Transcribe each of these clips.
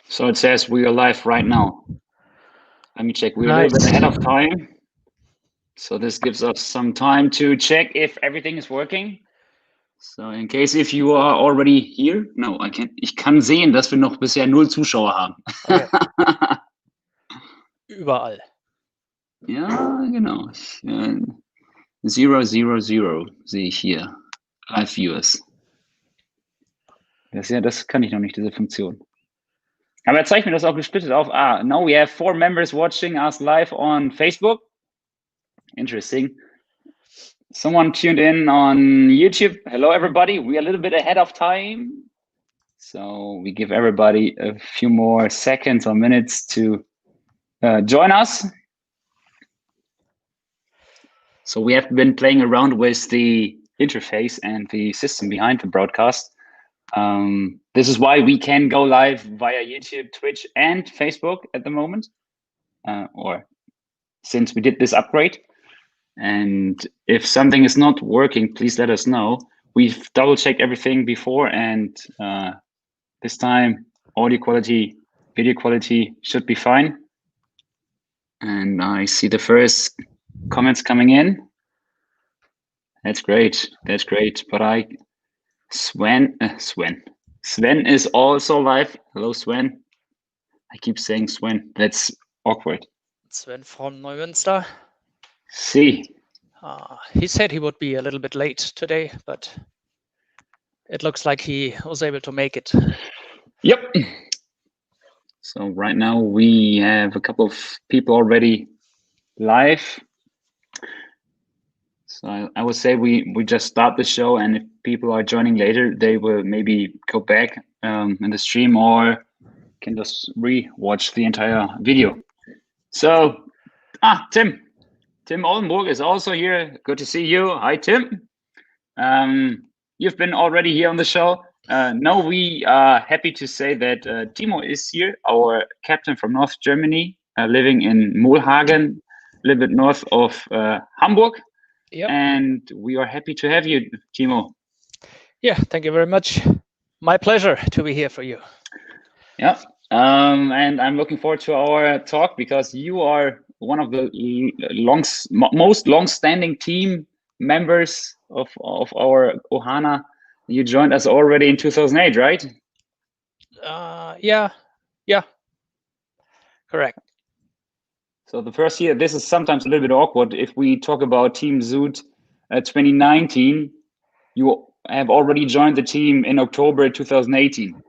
So it says we are live right now. Let me check. We're a little bit Nice. ahead of time. So this gives us some time to check if everything is working. So in case if you are already here. No, ich kann sehen, dass wir noch bisher 0 Zuschauer haben. Okay. Überall. Ja, genau. 000 sehe ich hier. Live Viewers. Das kann ich noch nicht, diese Funktion. Aber er zeigt mir das auch gesplittet auf. Now we have 4 members watching us live on Facebook. Interesting. Someone tuned in on YouTube. Hello, everybody. We're a little bit ahead of time. So we give everybody a few more seconds or minutes to join us. So we have been playing around with the interface and the system behind the broadcast. This is why we can go live via YouTube, Twitch, and Facebook at the moment, or since we did this upgrade. And if something is not working, please let us know. We've double checked everything before, and this time audio quality, video quality should be fine. And I see the first comments coming in. That's great. That's great. But Sven is also live. Hello, Sven. I keep saying Sven. That's awkward. Sven from Neumünster. See. He said he would be a little bit late today, but it looks like he was able to make it. Yep. So right now we have a couple of people already live. So I would say we just start the show, and if people are joining later, they will maybe go back in the stream or can just re-watch the entire video. So, Tim Oldenburg is also here. Good to see you. Hi, Tim. You've been already here on the show. Now we are happy to say that Timo is here, our captain from North Germany, living in Mohlhagen, a little bit north of Hamburg. Yep. And we are happy to have you, Timo. Yeah, thank you very much. My pleasure to be here for you. Yeah, and I'm looking forward to our talk because you are one of the most long-standing team members of our Ohana. You joined us already in 2008, right? Yeah, correct. So the first year, this is sometimes a little bit awkward. If we talk about Team Zoot 2019, you have already joined the team in October 2018.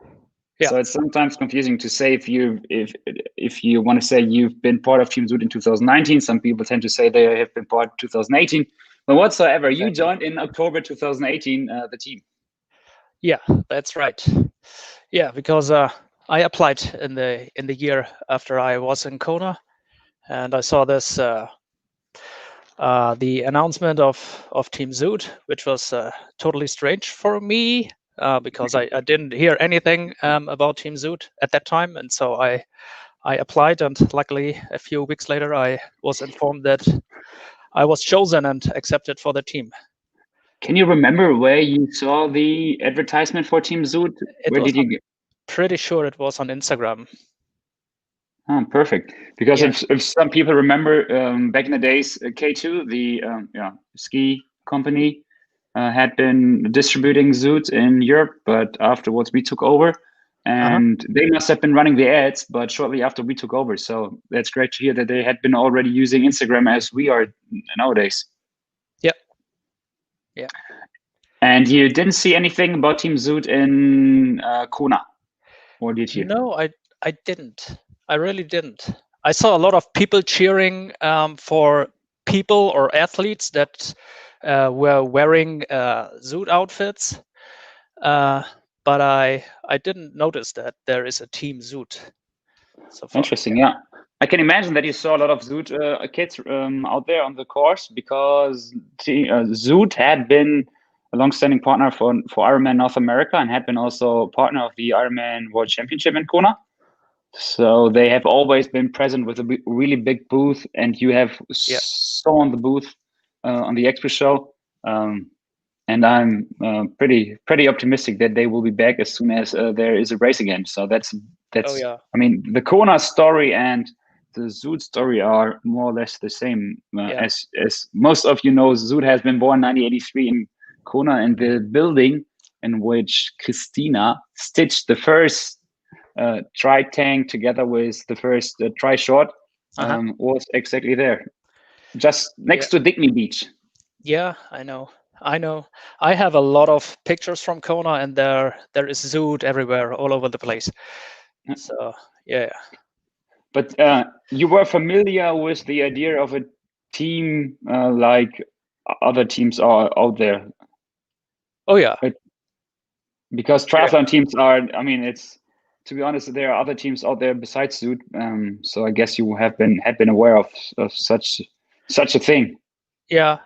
Yeah. So it's sometimes confusing to say if you want to say you've been part of Team Zoot in 2019. Some people tend to say they have been part of 2018. But whatsoever, exactly. You joined in October 2018 the team. Yeah, that's right. Yeah, because I applied in the year after I was in Kona, and I saw this the announcement of Team Zoot, which was totally strange for me because I didn't hear anything about Team Zoot at that time, and so I applied, and luckily a few weeks later I was informed that I was chosen and accepted for the team. Can you remember where you saw the advertisement for Team Zoot? Where did you get? Pretty sure it was on Instagram. Oh, perfect. Because if some people remember back in the days, K2, the ski company, had been distributing Zoot in Europe, but afterwards we took over, and they must have been running the ads, but shortly after we took over. So that's great to hear that they had been already using Instagram as we are nowadays. Yep. Yeah. And you didn't see anything about Team Zoot in Kona, or did you? No, I didn't. I really didn't. I saw a lot of people cheering for people or athletes that were wearing Zoot outfits, but I didn't notice that there is a Team Zoot. So far. Interesting, yeah. I can imagine that you saw a lot of Zoot kids out there on the course because Zoot had been a long-standing partner for Ironman North America and had been also a partner of the Ironman World Championship in Kona. So they have always been present with a really big booth, and you have saw on the booth on the expo show. and I'm pretty optimistic that they will be back as soon as there is a race again. So that's Oh yeah. I mean, the Kona story and the Zoot story are more or less the same. Yeah. As most of you know, Zoot has been born 1983 in Kona, and the building in which Christina stitched the first tri tank together with the first tri short was exactly there, just next to Digny Beach. Yeah, I know. I have a lot of pictures from Kona, and there is Zoot everywhere, all over the place. So yeah. But you were familiar with the idea of a team like other teams are out there. Oh yeah. Because triathlon teams are, I mean, it's, to be honest, there are other teams out there besides Zoot. So I guess you had been aware of such a thing. Yeah,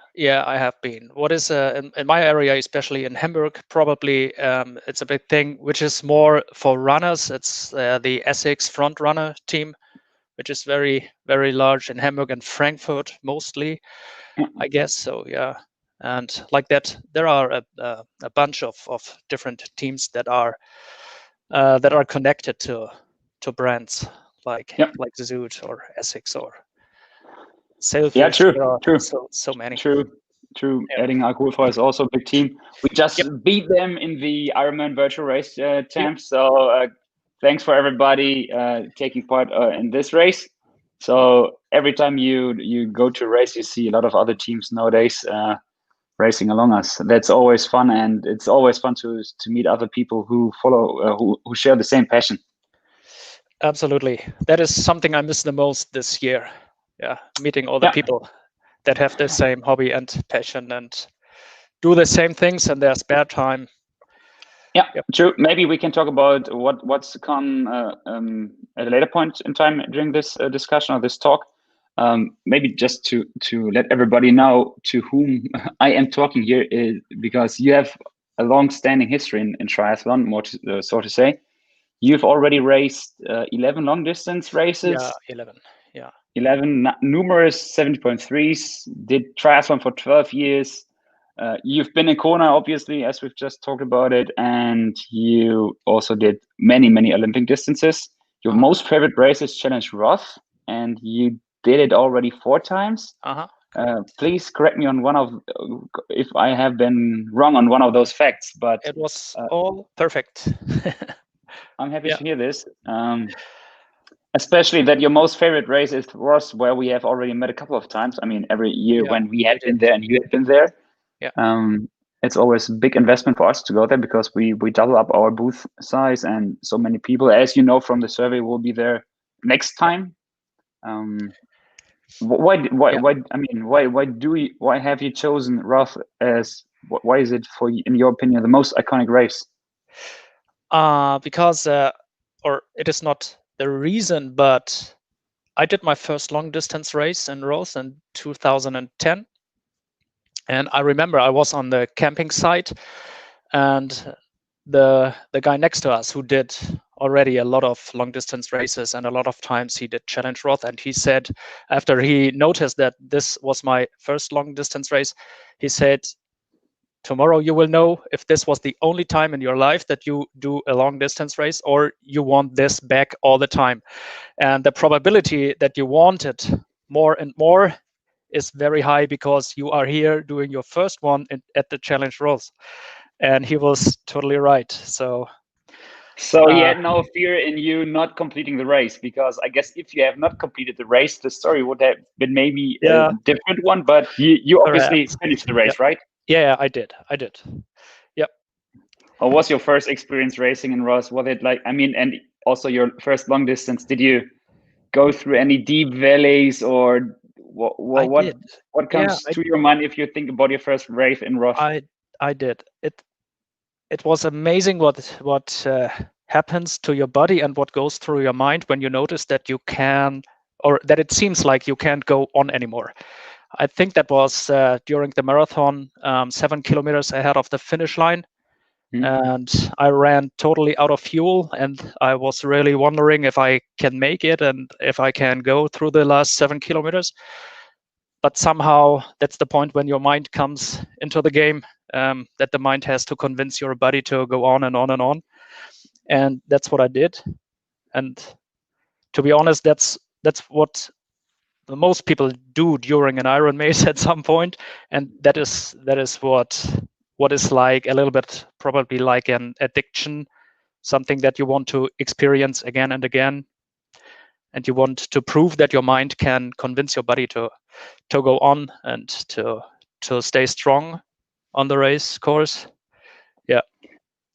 I have been. What is in my area, especially in Hamburg, probably it's a big thing, which is more for runners. It's the Essex front runner team, which is very, very large in Hamburg and Frankfurt mostly, I guess. So yeah, and like that, there are a bunch of different teams that are connected to brands like Zoot or Essex or Sailfish. Yeah, true, There are true, so many. true. Yeah. Adding Alcoholfra is also a big team. We just beat them in the Ironman virtual race champs. So thanks for everybody taking part in this race. So every time you go to a race, you see a lot of other teams nowadays racing along us. That's always fun, and it's always fun to meet other people who follow who share the same passion. Absolutely, that is something I miss the most this year. Yeah, meeting all the people that have the same hobby and passion and do the same things in their spare time. Yeah, true. Maybe we can talk about what's to come at a later point in time during this discussion or this talk. Maybe just to let everybody know to whom I am talking here is because you have a long-standing history in triathlon, more so to say. You've already raced 11 long-distance races. Yeah, 11. Yeah. 11 numerous 70.3s. Did triathlon for 12 years. You've been in Kona, obviously, as we've just talked about it, and you also did many Olympic distances. Your most favorite race is Challenge Roth, and you did it already 4 times. Please correct me on if I have been wrong on one of those facts, but it was all perfect. I'm happy to hear this. Especially that your most favorite race is Roth, where we have already met a couple of times. I mean, every year when we have been there and you have been there. It's always a big investment for us to go there because we double up our booth size, and so many people, as you know from the survey, will be there next time. Why have you chosen Roth as? Why is it, in your opinion, the most iconic race? Because, or it is not the reason, but I did my first long distance race in Roth in 2010. And I remember I was on the camping site, and the guy next to us who did already a lot of long distance races and a lot of times he did Challenge Roth, and he said, after he noticed that this was my first long distance race, he said, tomorrow you will know if this was the only time in your life that you do a long distance race or you want this back all the time. And the probability that you want it more and more is very high because you are here doing your first one at the Challenge Roth. And he was totally right. So he had no fear in you not completing the race, because I guess if you have not completed the race, the story would have been maybe a different one, but you obviously finished the race, right? Yeah, I did. Yep. How was your first experience racing in Roth? Was it like, I mean, and also your first long distance, did you go through any deep valleys, or what comes to your mind if you think about your first race in Roth? I did. It was amazing what happens to your body and what goes through your mind when you notice that you can, or that it seems like you can't go on anymore. I think that was during the marathon, 7 kilometers ahead of the finish line. And I ran totally out of fuel, and I was really wondering if I can make it and if I can go through the last 7 kilometers. but somehow that's the point when your mind comes into the game, that the mind has to convince your body to go on and on and on. And that's what I did. And to be honest, that's what most people do during an Iron Maze at some point, and that is what is like a little bit probably like an addiction, something that you want to experience again and again, and you want to prove that your mind can convince your body to go on and to stay strong on the race course. Yeah,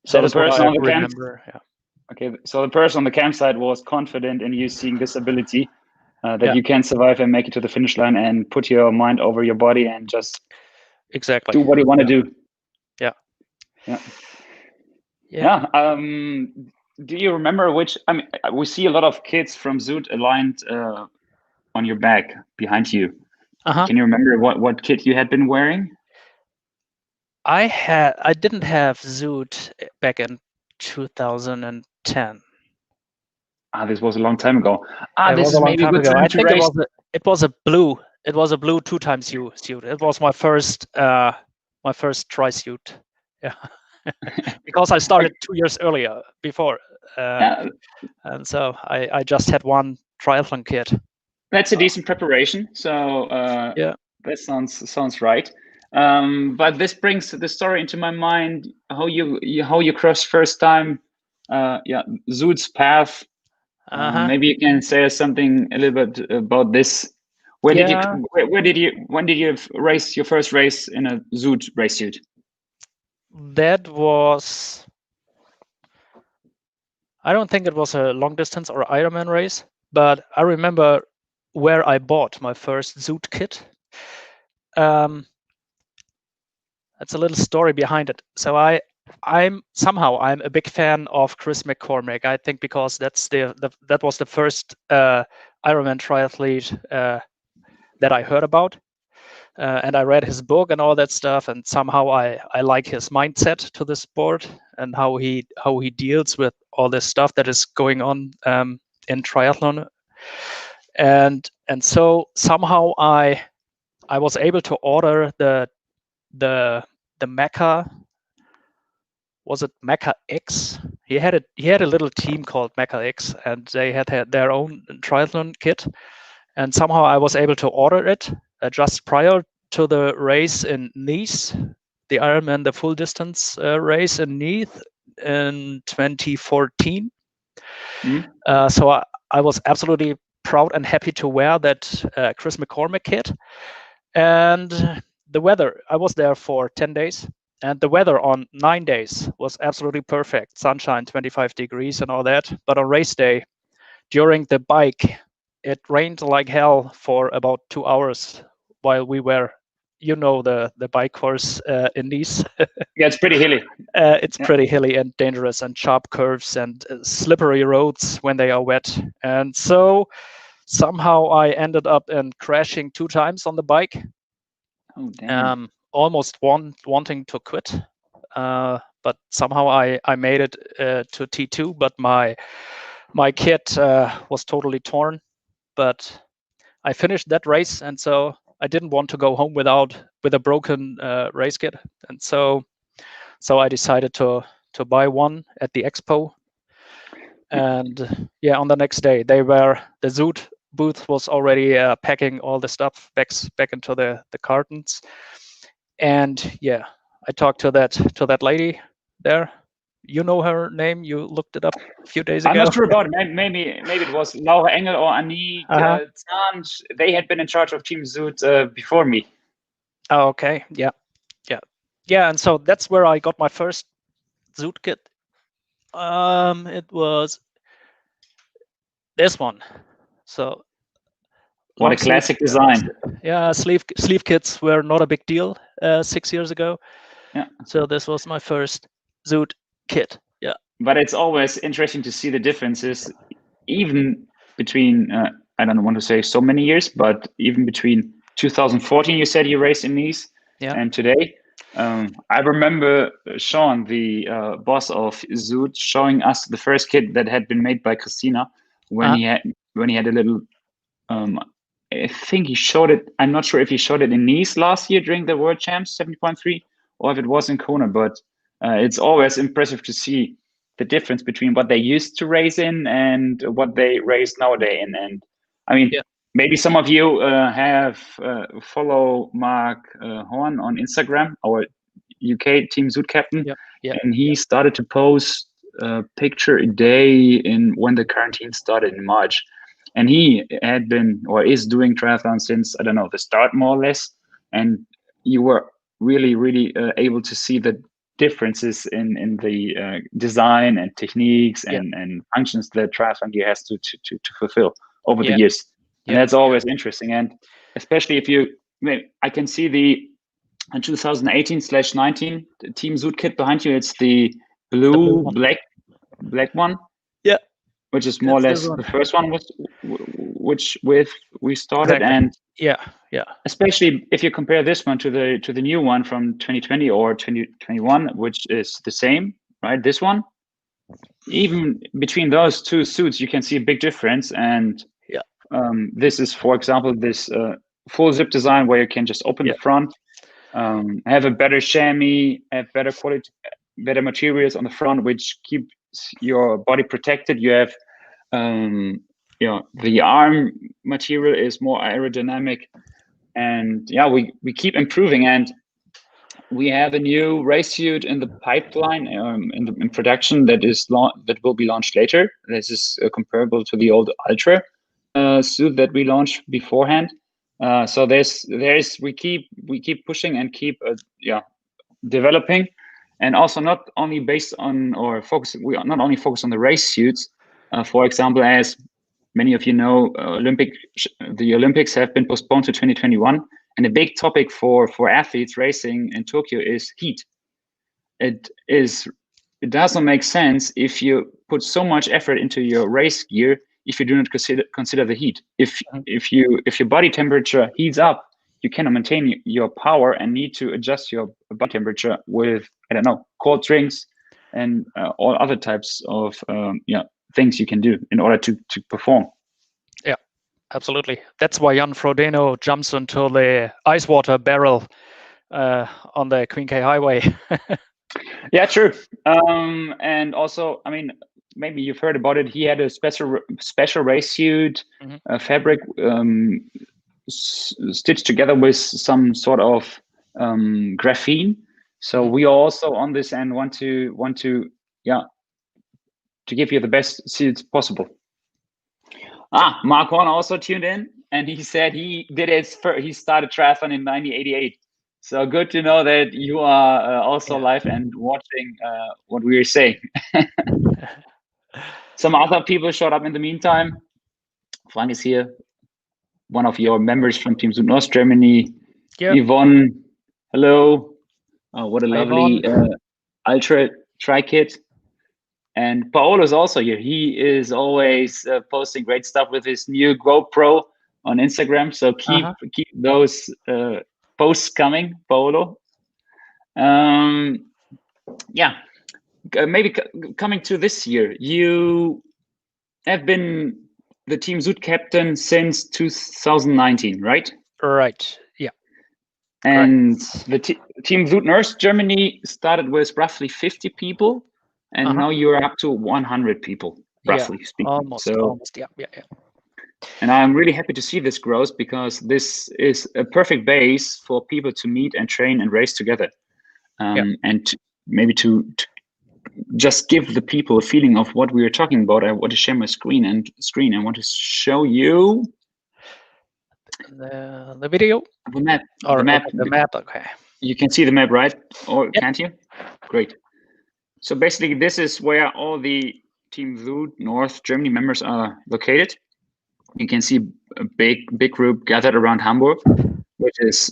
So that the is what person I on the remember. Yeah. Okay, so the person on the campsite was confident in you seeing this ability that Yeah. you can survive and make it to the finish line and put your mind over your body and just Exactly do what you want to do. Yeah. Yeah. Yeah. Do you remember which? I mean, we see a lot of kids from Zoot aligned on your back behind you. Can you remember what kit you had been wearing? I didn't have Zoot back in 2010. This was a long time ago. It This was is a long maybe a time good ago. time I to think race. it was a blue 2x suit. It was my first tri suit. Yeah. Because I started 2 years earlier before. And so I just had one triathlon kit. That's a decent preparation. So yeah, that sounds right. But this brings the story into my mind. How you crossed first time, Zoot's path. Maybe you can say something a little bit about this. When did you race your first race in a Zoot race suit? That was, I don't think it was a long distance or Ironman race, but I remember where I bought my first Zoot kit. That's a little story behind it. So I'm a big fan of Chris McCormick. I think because that was the first Ironman triathlete that I heard about, and I read his book and all that stuff. And somehow I like his mindset to the sport and how he deals with all this stuff that is going on in triathlon. And so somehow I was able to order the Mecca. Was it Mecca X? He had a little team called Mecca X, and they had their own triathlon kit. And somehow I was able to order it just prior to the race in Nice, the Ironman, the full distance race in Nice in 2014. So I was absolutely proud and happy to wear that Chris McCormick kit. And the weather, I was there for 10 days. And the weather on 9 days was absolutely perfect. Sunshine, 25 degrees and all that. But on race day, during the bike, it rained like hell for about 2 hours while we were, the bike course in Nice. Yeah, it's pretty hilly. It's pretty hilly and dangerous and sharp curves and slippery roads when they are wet. And so somehow I ended up crashing 2 times on the bike. Oh, damn. Almost wanting to quit, but somehow I made it to T2. But my kit was totally torn. But I finished that race, and so I didn't want to go home with a broken race kit, and so I decided to buy one at the expo. And on the next day, the Zoot booth was already packing all the stuff back into the cartons. And I talked to that lady there. You know her name? You looked it up a few days ago. I'm not sure about it. Maybe it was Laura Engel or Annie Zahn. They had been in charge of Team Zoot before me. Oh, okay. Yeah. And so that's where I got my first Zoot kit. It was this one. So what a classic design. Yeah, sleeve kits were not a big deal 6 years ago. Yeah. So this was my first Zoot kit. Yeah. But it's always interesting to see the differences, even between I don't want to say so many years, but even between 2014, you said you raced in Nice, and today. I remember Sean, the boss of Zoot, showing us the first kit that had been made by Christina when he had a little I think he showed it. I'm not sure if he showed it in Nice last year during the World Champs 70.3, or if it was in Kona. But it's always impressive to see the difference between what they used to race in and what they race nowadays. And I mean, Yeah. maybe some of you have follow Mark Horn on Instagram, our UK Team Zoot captain, and he started to post a picture a day in when the quarantine started in March. And he had been or is doing triathlon since, I don't know, the start more or less. And you were really, really able to see the differences in the design and techniques and functions that triathlon gear has to fulfill over the years. And that's always interesting. And especially if you, I can see the 2018/19 Team Zoot kit behind you. It's the blue black one. Yeah. Which is more or less the first one which we started. Exactly. And yeah. Especially if you compare this one to the new one from 2020 or 2021, which is the same, right? This one, even between those two suits, you can see a big difference. And this is, for example, this full zip design where you can just open the front, have a better chamois, have better quality, better materials on the front, which keep your body protected. You have the arm material is more aerodynamic, and we keep improving. And we have a new race suit in the pipeline in production that will be launched later. This is comparable to the old Ultra suit that we launched beforehand. So we keep pushing and keep developing. And also not only based on we are not only focused on the race suits. For example, as many of you know, the Olympics have been postponed to 2021, and a big topic for athletes racing in Tokyo is heat. It doesn't make sense if you put so much effort into your race gear if you do not consider the heat. If your body temperature heats up, you cannot maintain your power and need to adjust your body temperature with, I don't know, cold drinks and all other types of things you can do in order to perform. Yeah, absolutely. That's why Jan Frodeno jumps into the ice water barrel on the Queen K Highway. Yeah, true. And also, I mean, maybe you've heard about it. He had a special race suit, fabric stitched together with some sort of graphene. So we are also on this and want to give you the best suits possible. Mark Horn also tuned in, and he said he started triathlon in 1988. So good to know that you are also live and watching what we are saying. Some other people showed up in the meantime. Frank is here, one of your members from Team Zoot North Germany. Yep. Yvonne, hello. What a lovely Ultra tri-kit. And Paolo is also here. He is always posting great stuff with his new GoPro on Instagram. So keep those posts coming, Paolo. Maybe coming to this year, you have been the Team Zoot captain since 2019, right? Right. Yeah. And the Team Zoot North Germany started with roughly 50 people, and now you're up to 100 people, roughly speaking. Almost. Yeah. And I'm really happy to see this growth, because this is a perfect base for people to meet and train and race together. And maybe to just give the people a feeling of what we are talking about. I want to share my screen and I want to show you the video, the map, the map. Okay, you can see the map, right? Or can't you? Great. So basically, this is where all the Team Zoot North Germany members are located. You can see a big group gathered around Hamburg, which is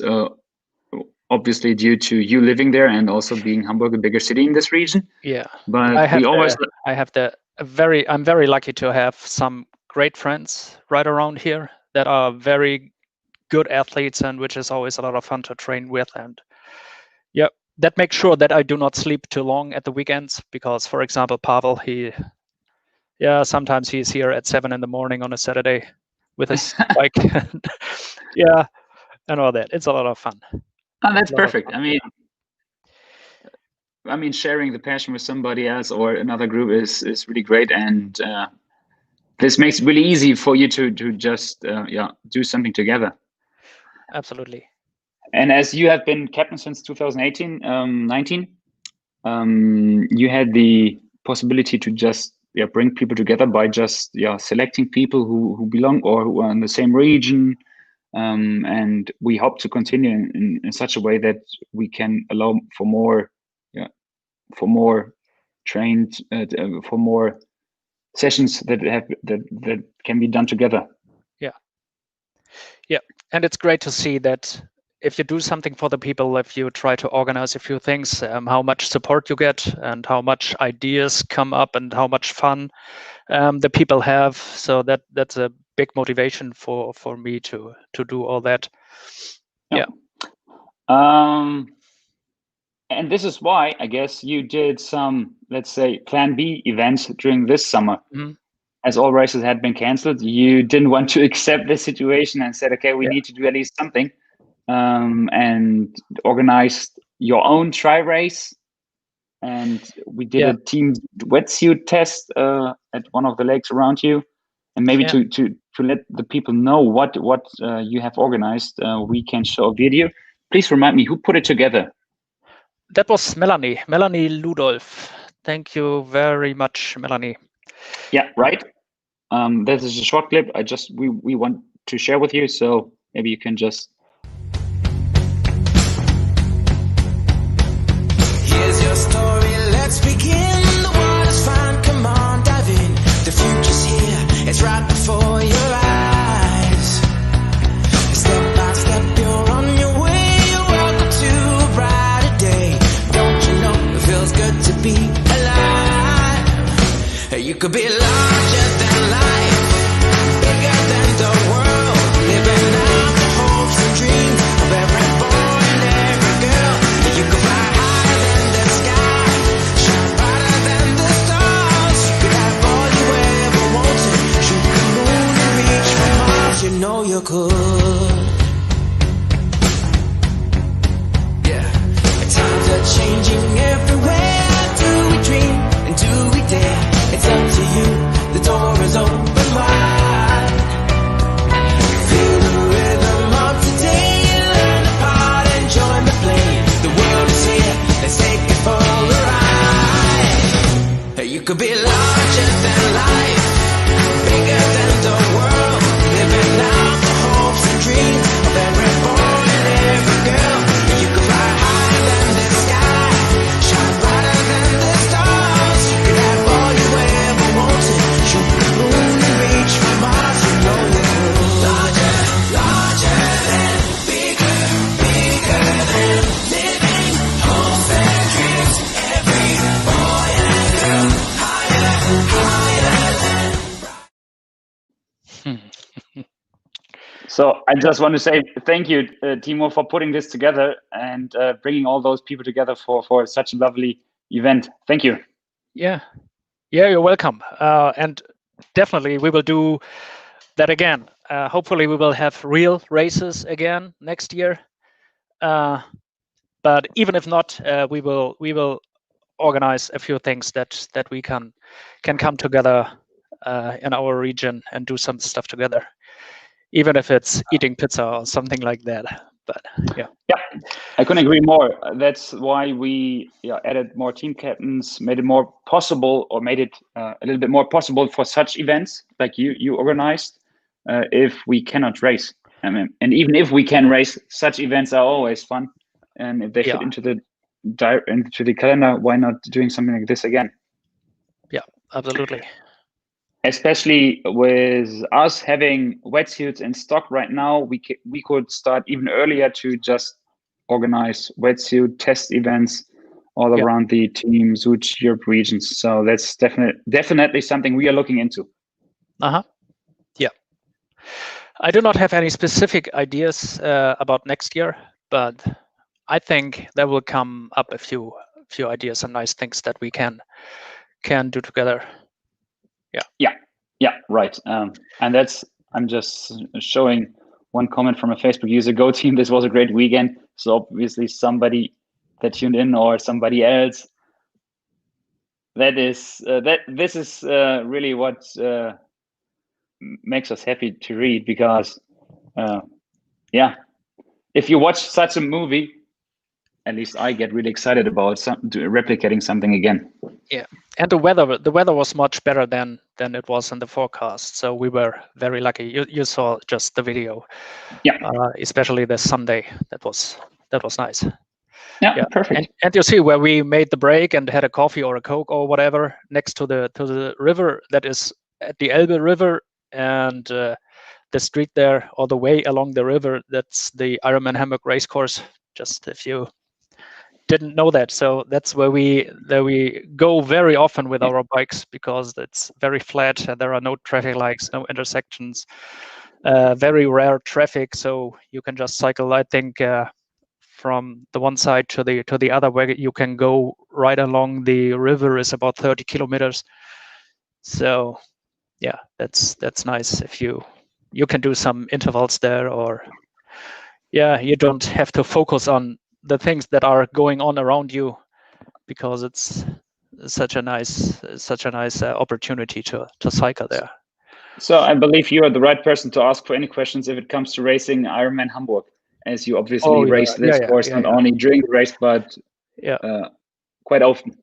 obviously due to you living there and also being Hamburg, a bigger city in this region. Yeah, but I'm very lucky to have some great friends right around here that are very good athletes, and which is always a lot of fun to train with. And that makes sure that I do not sleep too long at the weekends, because, for example, Pavel, sometimes he's here at 7 in the morning on a Saturday with his bike. Yeah, and all that. It's a lot of fun. Oh, that's perfect. I mean, sharing the passion with somebody else or another group is really great, and this makes it really easy for you to just do something together. Absolutely. And as you have been captain since 2018, 19, you had the possibility to just bring people together by just selecting people who belong or who are in the same region. And we hope to continue in such a way that we can allow for more trained, for more sessions that can be done together. Yeah, and it's great to see that if you do something for the people, if you try to organize a few things, how much support you get and how much ideas come up and how much fun the people have. So that's a big motivation for me to do all that. Yeah. And this is why I guess you did some, let's say, Plan B events during this summer. Mm-hmm. As all races had been canceled, you didn't want to accept the situation and said, okay, we need to do at least something, and organized your own tri race. And we did a team wetsuit test at one of the lakes around you. And maybe to let the people know what you have organized, we can show a video. Please remind me, who put it together? That was Melanie Ludolf. Thank you very much, Melanie. Yeah, right. This is a short clip. We want to share with you, so maybe you can just. Here's your story. Let's begin. The water's fine. Come on, dive in. The future's here. It's right before your eyes. Step by step, you're on your way. Welcome to a brighter day. Don't you know it feels good to be alive? You could be larger than life, bigger than the world, living out the hopes and dreams of every boy and every girl. You could fly higher than the sky, shine brighter than the stars. You could have all you ever wanted, shoot the moon and reach for Mars. You know you could. Yeah, times are changing everywhere. Do we dream and do we dare? It's up to you, the door is open wide. Feel the rhythm of today, learn the part and join the play. The world is here, let's take it for a ride. You could be larger than life, bigger than the world, living out the hopes and dreams of every boy and every girl. You could fly higher than the sky, shine brighter than the stars. You could have all you ever wanted, shoot the moon and reach for Mars. You know you could. Larger, larger than, bigger, bigger than, living hopes and dreams. Every boy and girl, higher, higher than. So I just want to say thank you, Timo, for putting this together and bringing all those people together for such a lovely event. Thank you. Yeah, you're welcome. And definitely we will do that again. Hopefully we will have real races again next year. But even if not, we will organize a few things that we can come together in our region and do some stuff together, even if it's eating pizza or something like that. But yeah, I couldn't agree more. That's why we added more team captains, made it more possible, or made it a little bit more possible for such events like you organized. If we cannot race, I mean, and even if we can race, such events are always fun, and if they fit into the calendar, why not doing something like this again? Yeah, absolutely. Especially with us having wetsuits in stock right now, we could start even earlier to just organize wetsuit test events all around the Team Zoot Europe regions. So that's definitely something we are looking into. Yeah. I do not have any specific ideas about next year, but I think there will come up a few ideas and nice things that we can do together. Yeah, right. And that's, I'm just showing one comment from a Facebook user. Go team! This was a great weekend. So obviously somebody that tuned in or somebody else. That is this is really what makes us happy to read, because yeah, if you watch such a movie, at least I get really excited about replicating something again. Yeah, and the weather was much better than it was in the forecast, so we were very lucky. You saw just the video, yeah, especially the Sunday. That was nice. Yeah, perfect. And you see where we made the break and had a coffee or a Coke or whatever next to the river that is at the Elbe River, and the street there, all the way along the river, that's the Ironman Hamburg race course. Just if you didn't know that, so that's where we go very often with our bikes, because it's very flat and there are no traffic lights, no intersections, very rare traffic, so you can just cycle, I think, from the one side to the other, where you can go right along the river is about 30 kilometers. So yeah, that's nice if you can do some intervals there, or yeah, you don't have to focus on the things that are going on around you, because it's such a nice opportunity to cycle there. So I believe you are the right person to ask for any questions if it comes to racing Ironman Hamburg, as you obviously race this course not only during the race but quite often.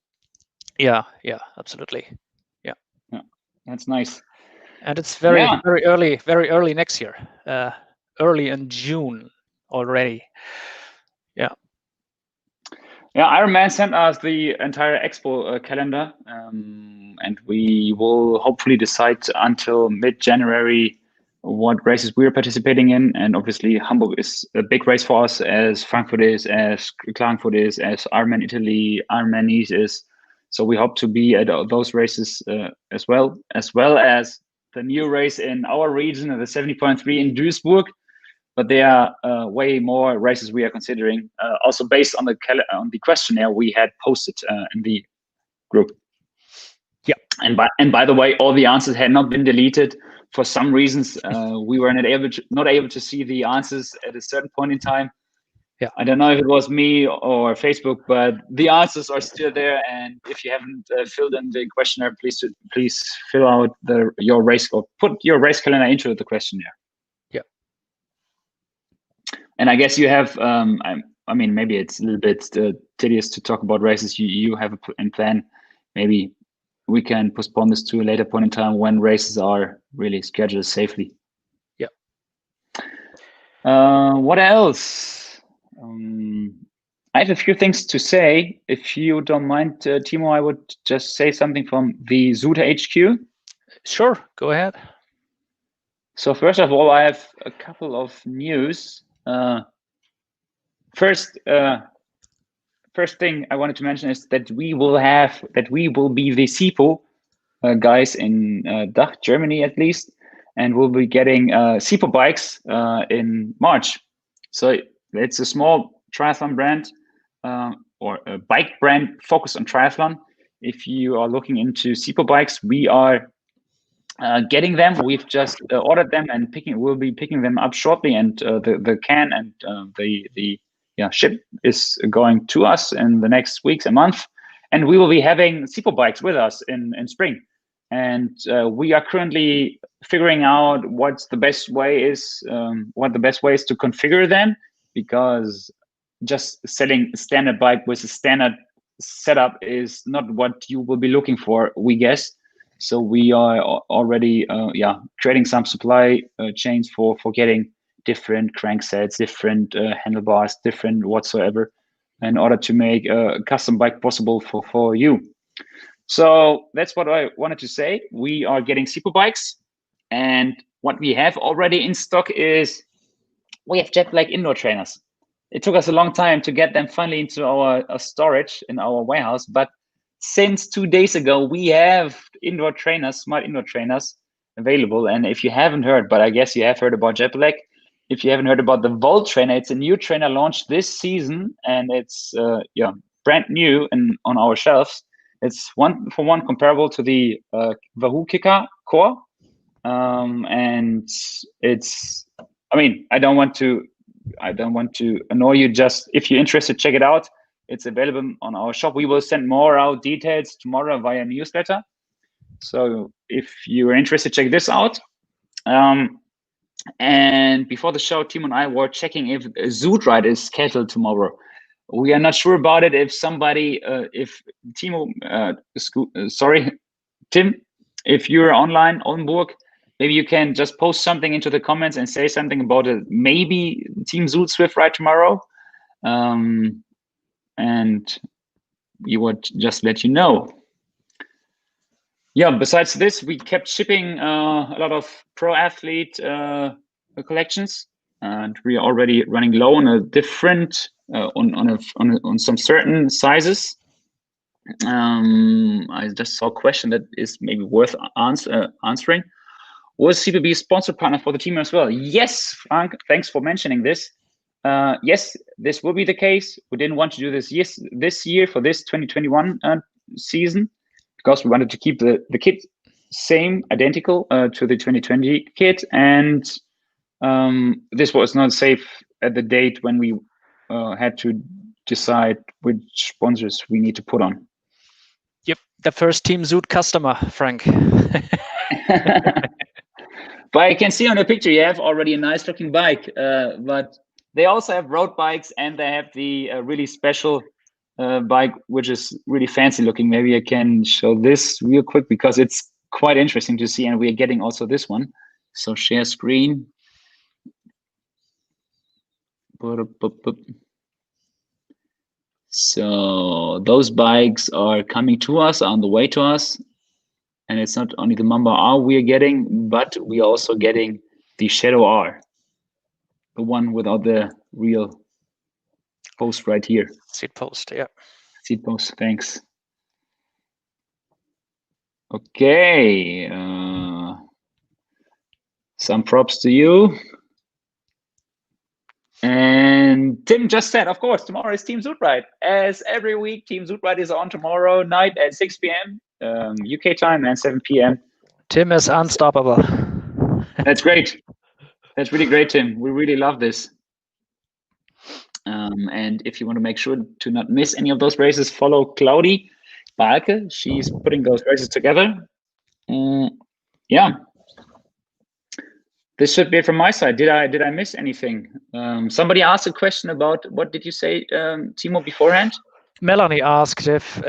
Yeah, absolutely. Yeah, that's nice. And it's very early next year, early in June already. Yeah, Ironman sent us the entire expo calendar, and we will hopefully decide until mid-January what races we're participating in. And obviously Hamburg is a big race for us, as Frankfurt is, as Klagenfurt is, as Ironman Italy, Ironman Nice is. So we hope to be at those races as well as the new race in our region, the 70.3 in Duisburg. But there are way more races we are considering, also based on the questionnaire we had posted in the group. Yeah. And by the way, all the answers had not been deleted. For some reasons, we were not able to see the answers at a certain point in time. Yeah. I don't know if it was me or Facebook, but the answers are still there. And if you haven't filled in the questionnaire, please fill out your race, or put your race calendar into the questionnaire. And I guess you have, I mean, maybe it's a little bit tedious to talk about races you have in plan. Maybe we can postpone this to a later point in time when races are really scheduled safely. Yeah. What else? I have a few things to say. If you don't mind, Timo, I would just say something from the Zooter HQ. Sure, go ahead. So first of all, I have a couple of news. First thing I wanted to mention is that we will be the SIPO guys in DACH, Germany at least, and we'll be getting SIPO bikes in March. So it's a small triathlon brand or a bike brand focused on triathlon. If you are looking into SIPO bikes, we are getting them. We've just ordered them and we'll be picking them up shortly, and the can and the ship is going to us in the next weeks and month, and we will be having SIPO bikes with us in spring. And we are currently figuring out what the best way is to configure them, because just selling a standard bike with a standard setup is not what you will be looking for, we guess. So we are already creating some supply chains for getting different cranksets, different handlebars, different whatsoever, in order to make a custom bike possible for you. So that's what I wanted to say. We are getting SIPO bikes, and what we have already in stock is we have jet black indoor trainers. It took us a long time to get them finally into our storage in our warehouse, but since 2 days ago, we have indoor trainers, smart indoor trainers available. And if you haven't heard, but I guess you have heard about jet black, if you haven't heard about the Volt trainer, it's a new trainer launched this season, and it's brand new and on our shelves. It's 1-for-1 comparable to the Wahoo Kicker Core, and it's. I mean, I don't want to annoy you. Just if you're interested, check it out. It's available on our shop. We will send more out details tomorrow via newsletter. So if you're interested, check this out. And before the show, Timo and I were checking if a Zoot ride is scheduled tomorrow. We are not sure about it. If somebody, if Timo, Tim, if you're online on board, maybe you can just post something into the comments and say something about it. Maybe Team Zoot Swift ride tomorrow, and we would just let you know. Yeah, besides this, we kept shipping a lot of pro athlete collections, and we are already running low on a different on some certain sizes. I just saw a question that is maybe worth answering. Was CPB a sponsor partner for the team as well? Yes, Frank, thanks for mentioning this. Yes, this will be the case. We didn't want to do this this year for this 2021 season, because we wanted to keep the kit identical to the 2020 kit, and this was not safe at the date when we had to decide which sponsors we need to put on. Yep, the first Team Zoot customer, Frank. But I can see on the picture you have already a nice looking bike, but they also have road bikes, and they have the really special bike, which is really fancy looking. Maybe I can show this real quick because it's quite interesting to see, and we are getting also this one. So share screen. So those bikes are coming to us, on the way to us, and it's not only the Mamba R we are getting, but we are also getting the Shadow R, the one without the real post right here. Seat post, yeah. Seat post, thanks. Okay, some props to you. And Tim just said, of course, tomorrow is Team Zoot Ride. As every week, Team Zoot Ride is on tomorrow night at 6 p.m. UK time and 7 p.m. Tim is unstoppable. That's great. That's really great, Tim. We really love this. And if you want to make sure to not miss any of those races, follow Claudi Balke. She's putting those races together. Yeah. This should be it from my side. Did I miss anything? Somebody asked a question about, what did you say, Timo, beforehand? Melanie asked if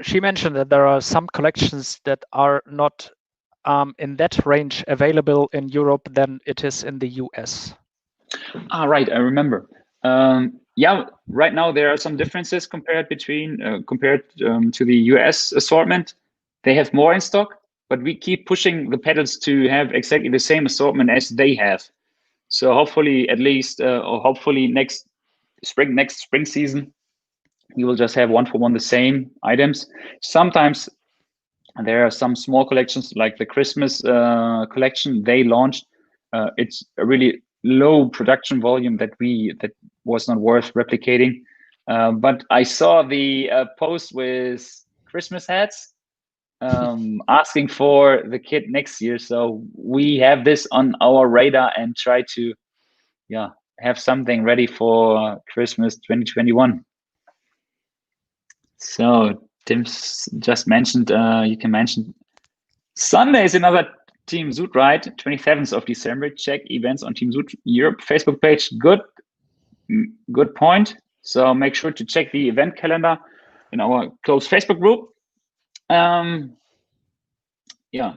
she mentioned that there are some collections that are not in that range available in Europe than it is in the US. Right, I remember. Yeah, right now there are some differences compared to the US assortment. They have more in stock, but we keep pushing the pedals to have exactly the same assortment as they have. So hopefully, at least, or hopefully next spring season, we will just have one for one the same items. Sometimes there are some small collections, like the Christmas collection they launched. It's a really low production volume that was not worth replicating. But I saw the post with Christmas hats asking for the kit next year. So we have this on our radar and try to have something ready for Christmas 2021. So Tim just mentioned, you can mention Sunday is another Team Zoot ride, 27th of December. Check events on Team Zoot Europe Facebook page. Good point. So make sure to check the event calendar in our closed Facebook group. Yeah.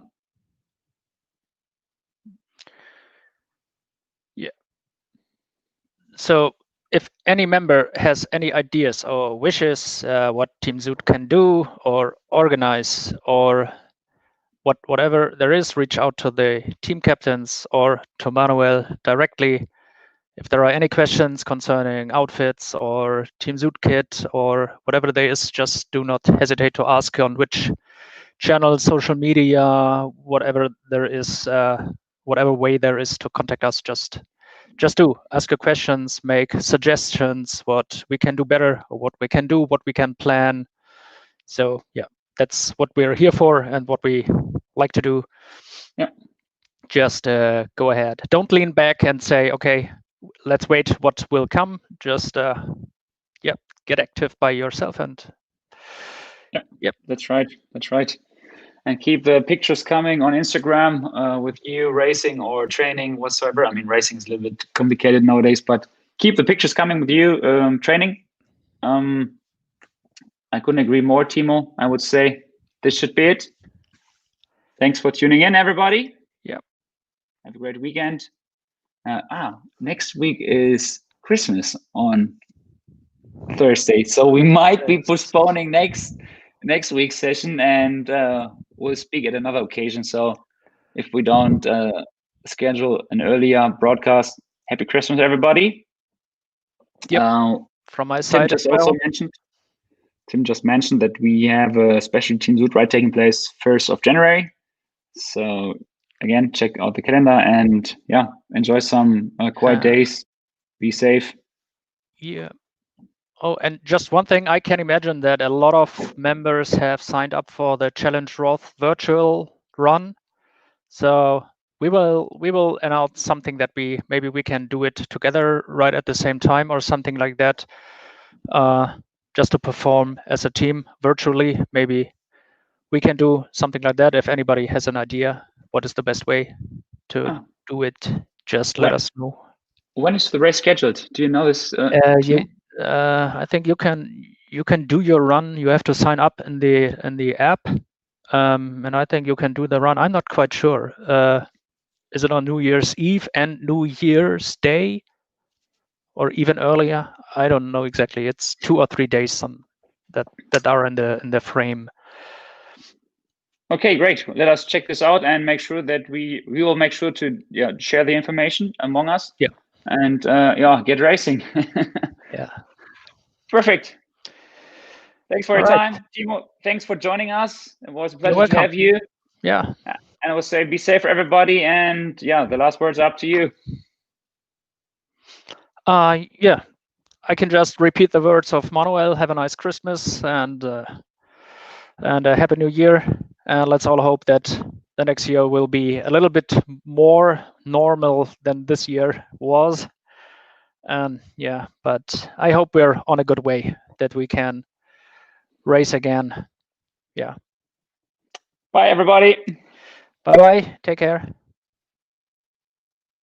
So if any member has any ideas or wishes what Team Zoot can do or organize or whatever there is, reach out to the team captains or to Manuel directly. If there are any questions concerning outfits or Team Zoot kit or whatever there is, just do not hesitate to ask on which channel, social media, whatever there is, whatever way there is to contact us. Just do ask your questions, make suggestions, what we can do better, or what we can do, what we can plan. So yeah, that's what we're here for and what we like to do. Yeah. Just go ahead. Don't lean back and say, okay, let's wait what will come. Just get active by yourself and That's right. And keep the pictures coming on Instagram with you racing or training whatsoever. I mean, racing is a little bit complicated nowadays, but keep the pictures coming with you training. I couldn't agree more, Timo. I would say this should be it. Thanks for tuning in, everybody. Yeah. Have a great weekend. Next week is Christmas on Thursday, so we might be postponing next week's session, and we'll speak at another occasion. So if we don't schedule an earlier broadcast, happy Christmas, everybody. Yep. From my side as well. Tim just mentioned that we have a special Team Zoot ride taking place 1st of January. So again, check out the calendar and enjoy some quiet days. Be safe. Yeah. Oh, and just one thing, I can imagine that a lot of members have signed up for the Challenge Roth virtual run. So we will announce something that maybe we can do it together right at the same time or something like that. Just to perform as a team virtually. Maybe we can do something like that. If anybody has an idea, what is the best way to do it? Just let us know. When is the race scheduled? Do you know this? I think you can do your run. You have to sign up in the app, and I think you can do the run. I'm not quite sure. Is it on New Year's Eve and New Year's Day, or even earlier? I don't know exactly. It's 2 or 3 days that are in the frame. Okay, great. Let us check this out and make sure that we will make sure to share the information among us. Yeah. And get racing. Yeah. Perfect. Thanks for your time, Timo. Thanks for joining us. It was a pleasure to have you. Yeah. And I will say, be safe for everybody. And the last words are up to you. Yeah. I can just repeat the words of Manuel. Have a nice Christmas and a Happy New Year. And let's all hope that the next year will be a little bit more normal than this year was. And but I hope we're on a good way that we can race again. Yeah. Bye, everybody. Bye-bye. Take care.